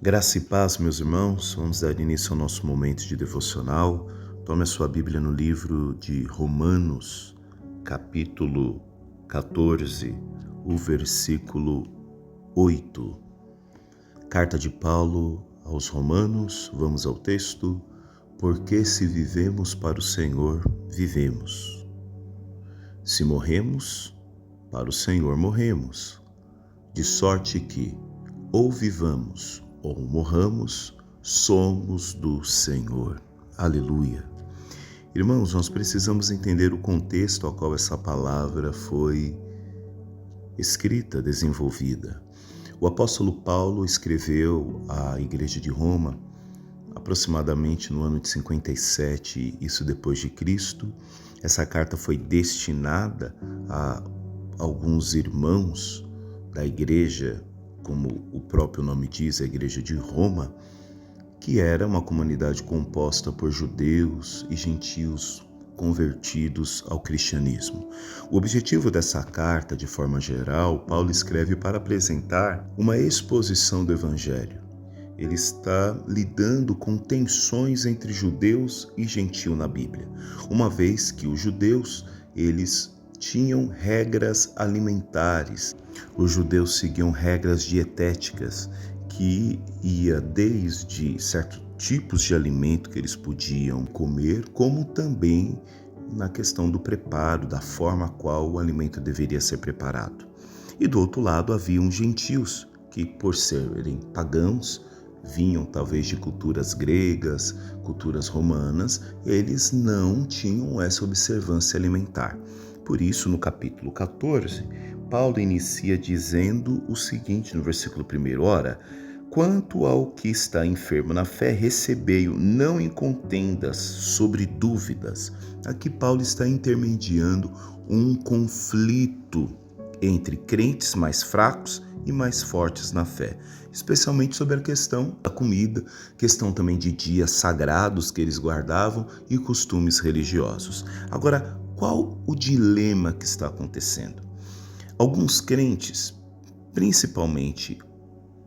Graça e paz, meus irmãos. Vamos dar início ao nosso momento de devocional. Tome a sua Bíblia no livro de Romanos, capítulo 14, o versículo 8. Carta de Paulo aos Romanos, vamos ao texto. Porque se vivemos para o Senhor, vivemos. Se morremos, para o Senhor morremos. De sorte que, ou vivamos, ou morramos, somos do Senhor. Aleluia. Irmãos, nós precisamos entender o contexto ao qual essa palavra foi escrita, desenvolvida. O apóstolo Paulo escreveu à igreja de Roma aproximadamente no ano de 57, isso depois de Cristo. Essa carta foi destinada a alguns irmãos da igreja, como o próprio nome diz, a igreja de Roma, que era uma comunidade composta por judeus e gentios convertidos ao cristianismo. O objetivo dessa carta, de forma geral, Paulo escreve para apresentar uma exposição do evangelho. Ele está lidando com tensões entre judeus e gentio na Bíblia, uma vez que os judeus, eles tinham regras alimentares. Os judeus seguiam regras dietéticas que ia desde certos tipos de alimento que eles podiam comer, como também na questão do preparo, da forma a qual o alimento deveria ser preparado. E do outro lado haviam gentios que, por serem pagãos, vinham talvez de culturas gregas, culturas romanas, eles não tinham essa observância alimentar. Por isso, no capítulo 14, Paulo inicia dizendo o seguinte no versículo 1: Ora, quanto ao que está enfermo na fé, recebei-o, não em contendas sobre dúvidas. Aqui Paulo está intermediando um conflito entre crentes mais fracos e mais fortes na fé, especialmente sobre a questão da comida, questão também de dias sagrados que eles guardavam e costumes religiosos. Agora, qual o dilema que está acontecendo? Alguns crentes, principalmente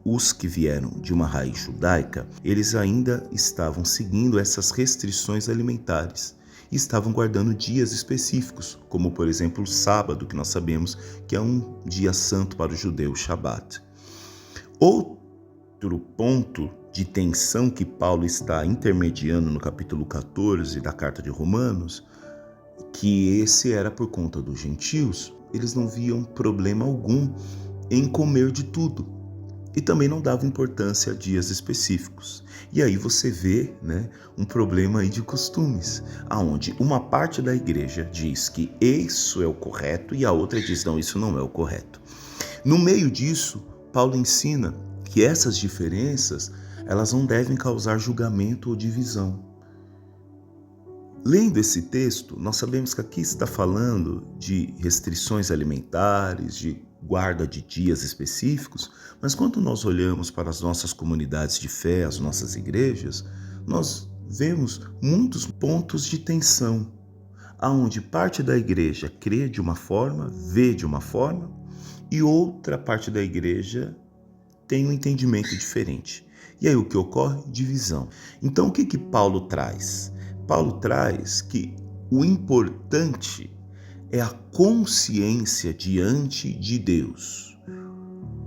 os que vieram de uma raiz judaica, eles ainda estavam seguindo essas restrições alimentares e estavam guardando dias específicos, como por exemplo o sábado, que nós sabemos que é um dia santo para o judeu, o Shabat. Outro ponto de tensão que Paulo está intermediando no capítulo 14 da carta de Romanos, que esse era por conta dos gentios, eles não viam problema algum em comer de tudo. E também não dava importância a dias específicos. E aí você vê, um problema aí de costumes, aonde uma parte da igreja diz que isso é o correto e a outra diz, não, isso não é o correto. No meio disso, Paulo ensina que essas diferenças, elas não devem causar julgamento ou divisão. Lendo esse texto, nós sabemos que aqui está falando de restrições alimentares, de guarda de dias específicos, mas quando nós olhamos para as nossas comunidades de fé, as nossas igrejas, nós vemos muitos pontos de tensão, onde parte da igreja crê de uma forma, vê de uma forma, e outra parte da igreja tem um entendimento diferente. E aí o que ocorre? Divisão. Então o que Paulo traz? Paulo traz que o importante é a consciência diante de Deus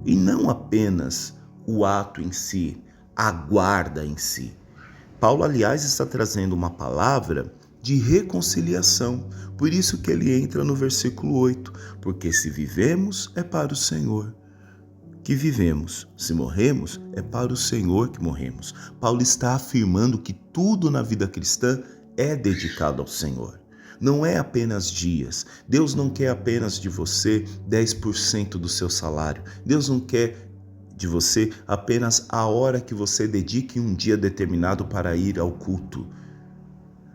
e não apenas o ato em si, a guarda em si. Paulo, aliás, está trazendo uma palavra de reconciliação, por isso que ele entra no versículo 8, porque se vivemos é para o Senhor que vivemos, se morremos é para o Senhor que morremos. Paulo está afirmando que tudo na vida cristã é dedicado ao Senhor. Não é apenas dias. Deus não quer apenas de você 10% do seu salário. Deus não quer de você apenas a hora que você dedique um dia determinado para ir ao culto.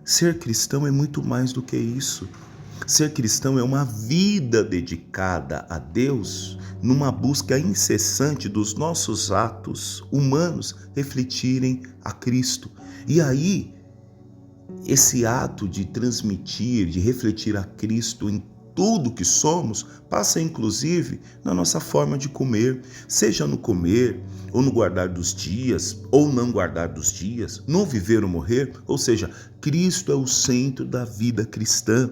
Ser cristão é muito mais do que isso. Ser cristão é uma vida dedicada a Deus, numa busca incessante dos nossos atos humanos refletirem a Cristo. E aí, esse ato de transmitir, de refletir a Cristo em tudo que somos passa inclusive na nossa forma de comer, seja no comer, ou no guardar dos dias, ou não guardar dos dias, no viver ou morrer, ou seja, Cristo é o centro da vida cristã.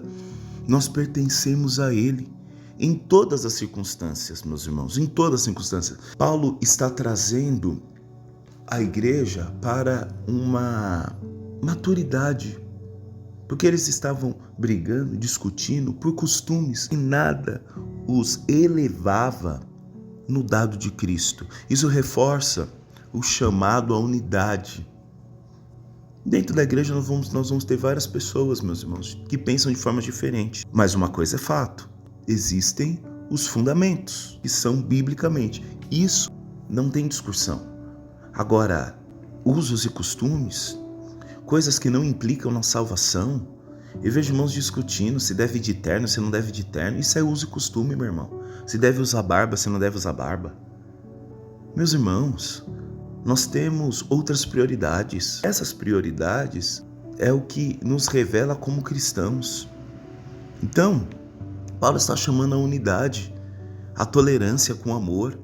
Nós pertencemos a Ele em todas as circunstâncias, meus irmãos, em todas as circunstâncias. Paulo está trazendo a igreja para uma maturidade, porque eles estavam brigando, discutindo por costumes e nada os elevava no dado de Cristo. Isso reforça o chamado à unidade. Dentro da igreja nós vamos ter várias pessoas, meus irmãos, que pensam de forma diferente. Mas uma coisa é fato, existem os fundamentos, que são biblicamente. Isso não tem discussão. Agora, usos e costumes, coisas que não implicam na salvação. Eu vejo irmãos discutindo se deve de terno, se não deve de terno. Isso é uso e costume, meu irmão. Se deve usar barba, se não deve usar barba. Meus irmãos, nós temos outras prioridades. Essas prioridades é o que nos revela como cristãos. Então, Paulo está chamando a unidade, a tolerância com amor.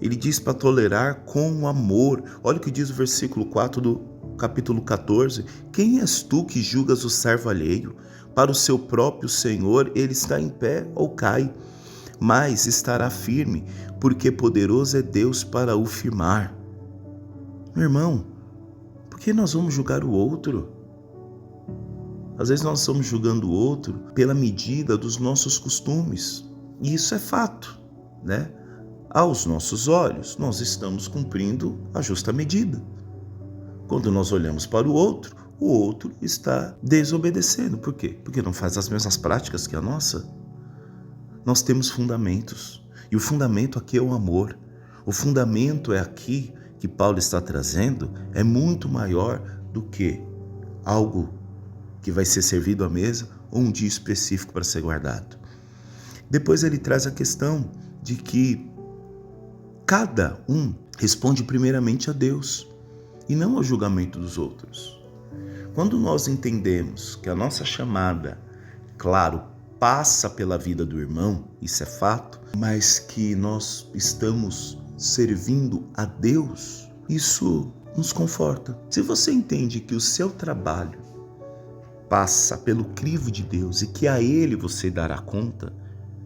Ele diz para tolerar com amor. Olha o que diz o versículo 4 do capítulo 14. Quem és tu que julgas o servo alheio? Para o seu próprio Senhor ele está em pé ou cai, mas estará firme, porque poderoso é Deus para o firmar. Meu irmão, por que nós vamos julgar o outro? Às vezes nós estamos julgando o outro pela medida dos nossos costumes. E isso é fato, né? Aos nossos olhos, nós estamos cumprindo a justa medida. Quando nós olhamos para o outro está desobedecendo. Por quê? Porque não faz as mesmas práticas que a nossa. Nós temos fundamentos. E o fundamento aqui é o amor. O fundamento é aqui que Paulo está trazendo, é muito maior do que algo que vai ser servido à mesa ou um dia específico para ser guardado. Depois ele traz a questão de que cada um responde primeiramente a Deus e não ao julgamento dos outros. Quando nós entendemos que a nossa chamada, claro, passa pela vida do irmão, isso é fato, mas que nós estamos servindo a Deus, isso nos conforta. Se você entende que o seu trabalho passa pelo crivo de Deus e que a Ele você dará conta,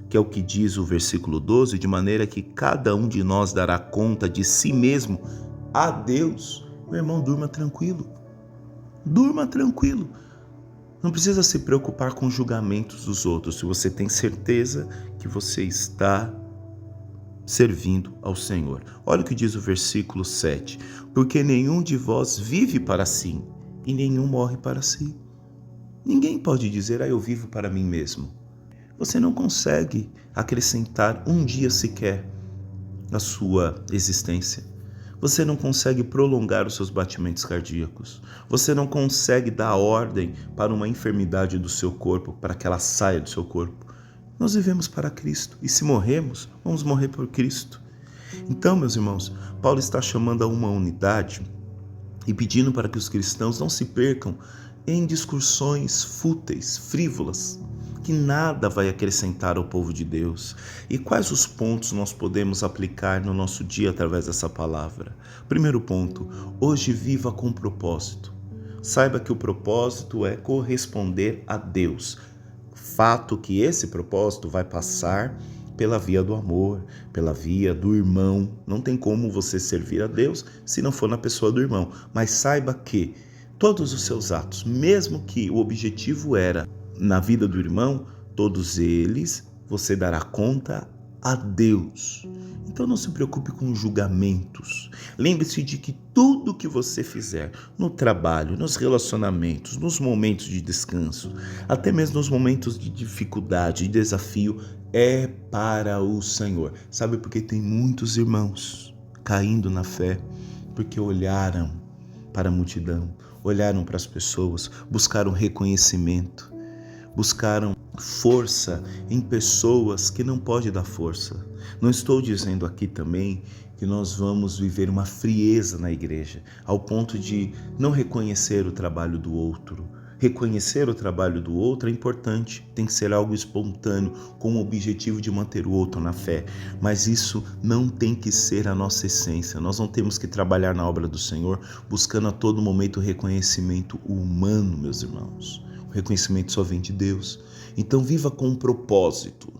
que é o que diz o versículo 12, de maneira que cada um de nós dará conta de si mesmo a Deus, meu irmão, durma tranquilo. Durma tranquilo. Não precisa se preocupar com os julgamentos dos outros, se você tem certeza que você está servindo ao Senhor. Olha o que diz o versículo 7. Porque nenhum de vós vive para si e nenhum morre para si. Ninguém pode dizer, eu vivo para mim mesmo. Você não consegue acrescentar um dia sequer à sua existência. Você não consegue prolongar os seus batimentos cardíacos. Você não consegue dar ordem para uma enfermidade do seu corpo, para que ela saia do seu corpo. Nós vivemos para Cristo e se morremos, vamos morrer por Cristo. Então, meus irmãos, Paulo está chamando a uma unidade e pedindo para que os cristãos não se percam em discussões fúteis, frívolas, que nada vai acrescentar ao povo de Deus. E quais os pontos nós podemos aplicar no nosso dia através dessa palavra? Primeiro ponto, hoje viva com propósito. Saiba que o propósito é corresponder a Deus. Fato que esse propósito vai passar pela via do amor, pela via do irmão. Não tem como você servir a Deus se não for na pessoa do irmão. Mas saiba que todos os seus atos, mesmo que o objetivo era na vida do irmão, todos eles você dará conta a Deus. Então não se preocupe com julgamentos. Lembre-se de que tudo que você fizer no trabalho, nos relacionamentos, nos momentos de descanso, até mesmo nos momentos de dificuldade, de desafio, é para o Senhor. Sabe por que tem muitos irmãos caindo na fé? Porque olharam para a multidão, olharam para as pessoas, buscaram reconhecimento, buscaram força em pessoas que não podem dar força. Não estou dizendo aqui também que nós vamos viver uma frieza na igreja, ao ponto de não reconhecer o trabalho do outro. Reconhecer o trabalho do outro é importante, tem que ser algo espontâneo, com o objetivo de manter o outro na fé. Mas isso não tem que ser a nossa essência. Nós não temos que trabalhar na obra do Senhor buscando a todo momento o reconhecimento humano, meus irmãos. O reconhecimento só vem de Deus. Então viva com um propósito.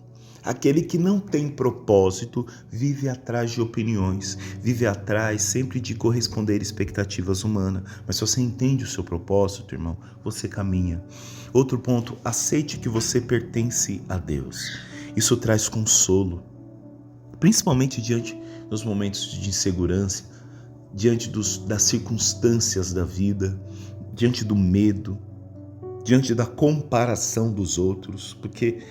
Aquele que não tem propósito vive atrás de opiniões, vive atrás sempre de corresponder expectativas humanas. Mas se você entende o seu propósito, irmão, você caminha. Outro ponto, aceite que você pertence a Deus. Isso traz consolo, principalmente diante dos momentos de insegurança, diante das circunstâncias da vida, diante do medo, diante da comparação dos outros, porque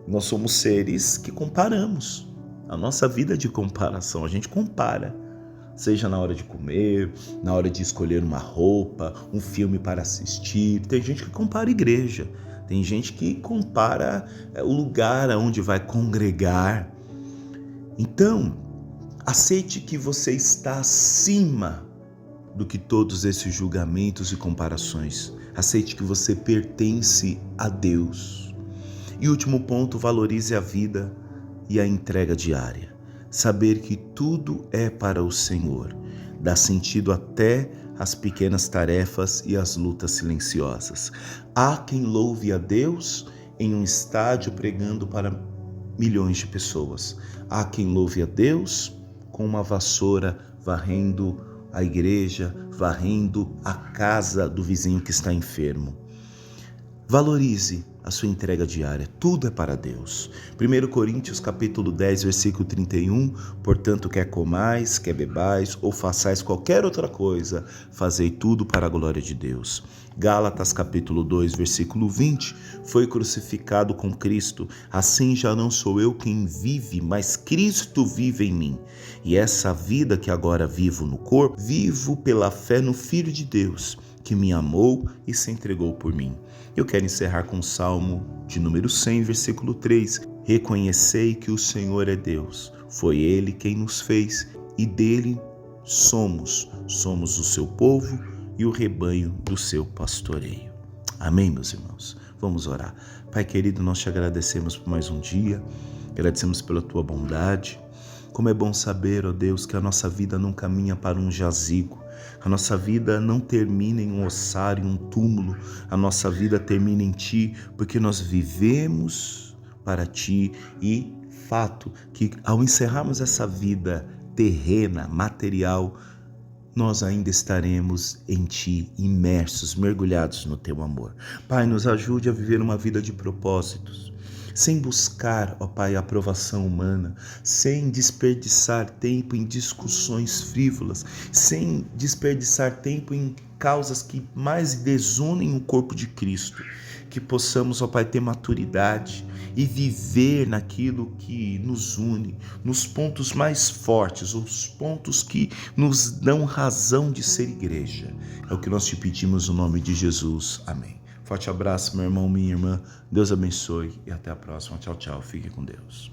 nós somos seres que comparamos. A nossa vida é de comparação, a gente compara. Seja na hora de comer, na hora de escolher uma roupa, um filme para assistir. Tem gente que compara a igreja, tem gente que compara o lugar onde vai congregar. Então, aceite que você está acima do que todos esses julgamentos e comparações. Aceite que você pertence a Deus. E último ponto, valorize a vida e a entrega diária. Saber que tudo é para o Senhor. Dá sentido até às pequenas tarefas e às lutas silenciosas. Há quem louve a Deus em um estádio pregando para milhões de pessoas. Há quem louve a Deus com uma vassoura varrendo a igreja, varrendo a casa do vizinho que está enfermo. Valorize a sua entrega diária, tudo é para Deus. 1 Coríntios capítulo 10, versículo 31, portanto, quer comais, quer bebais, ou façais qualquer outra coisa, fazei tudo para a glória de Deus. Gálatas capítulo 2, versículo 20, foi crucificado com Cristo, assim já não sou eu quem vive, mas Cristo vive em mim. E essa vida que agora vivo no corpo, vivo pela fé no Filho de Deus, que me amou e se entregou por mim. Eu quero encerrar com o Salmo de número 100, versículo 3. Reconhecei que o Senhor é Deus. Foi Ele quem nos fez e dele somos. Somos o seu povo e o rebanho do seu pastoreio. Amém, meus irmãos? Vamos orar. Pai querido, nós te agradecemos por mais um dia. Agradecemos pela tua bondade. Como é bom saber, ó Deus, que a nossa vida não caminha para um jazigo. A nossa vida não termina em um ossário, em um túmulo. A nossa vida termina em Ti, porque nós vivemos para Ti. E fato que ao encerrarmos essa vida terrena, material, nós ainda estaremos em Ti, imersos, mergulhados no Teu amor. Pai, nos ajude a viver uma vida de propósitos, sem buscar, ó Pai, a aprovação humana, sem desperdiçar tempo em discussões frívolas, sem desperdiçar tempo em causas que mais desunem o corpo de Cristo. Que possamos, ó Pai, ter maturidade e viver naquilo que nos une, nos pontos mais fortes, os pontos que nos dão razão de ser igreja. É o que nós te pedimos no nome de Jesus. Amém. Forte abraço, meu irmão, minha irmã. Deus abençoe e até a próxima. Tchau, tchau. Fique com Deus.